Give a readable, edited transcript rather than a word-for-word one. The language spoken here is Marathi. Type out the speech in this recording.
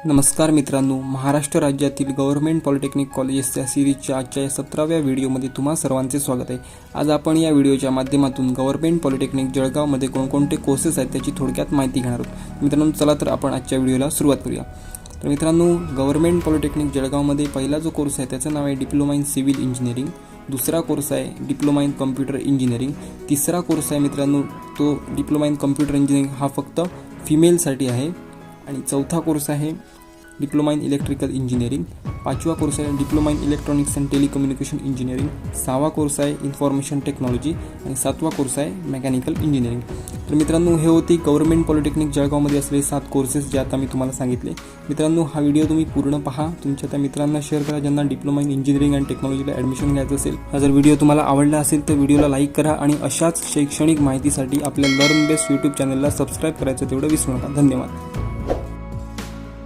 नमस्कार मित्रांनो, महाराष्ट्र राज्यातील गव्हर्नमेंट पॉलिटेक्निक कॉलेजेसच्या सिरीजच्या आजच्या 17व्या व्हिडिओमध्ये तुम्हा सर्वांचे स्वागत आहे। आज आपण या व्हिडिओच्या माध्यमातून गव्हर्नमेंट पॉलिटेक्निक जळगावमध्ये कोणकोणते कोर्सेस आहेत त्याची थोडक्यात माहिती घेणार आहोत। मित्रांनो, चला तर आपण आजच्या व्हिडिओला सुरुवात करूया। तर मित्रांनो, गव्हर्नमेंट पॉलिटेक्निक जळगावमध्ये पहिला जो कोर्स आहे त्याचं नाव आहे डिप्लोमा इन सिव्हिल इंजिनिअरिंग। दुसरा कोर्स आहे डिप्लोमा इन कम्प्युटर इंजिनिअरिंग। तिसरा कोर्स आहे मित्रांनो तो डिप्लोमा इन कम्प्युटर इंजिनिअरिंग, हा फक्त फिमेलसाठी आहे। आणि चौथा कोर्स आहे डिप्लोमा इन इलेक्ट्रिकल इंजिनिअरिंग। पाचवा कोर्स आहे diploma in electronics and telecommunication engineering. सहावा कोर्स आहे इन्फॉर्मेशन टेक्नॉलॉजी आणि सातवा कोर्स आहे मेकॅनिकल इंजिनिअरिंग। तर मित्रांनो, हे होती गव्हर्नमेंट पॉलिटेक्निक जळगावमध्ये असलेले 7 कोर्सेस जे आता मी तुम्हाला सांगितले। मित्रांनो, हा व्हिडिओ तुम्ही पूर्ण पहा, तुमच्या त्या मित्रांना शेअर करा ज्यांना डिप्लोमा इन इंजिनिअरिंग अँड टेक्नॉलॉजीला ॲडमिशन घ्यायचं असेल। हा जर व्हिडिओ तुम्हाला आवडला असेल तर व्हिडिओला लाईक करा आणि अशाच शैक्षणिक माहितीसाठी आपल्या लर्न बेस्ट यूट्यूब चॅनलला सबस्क्राईब करायचं तेवढं विसरू नका। धन्यवाद।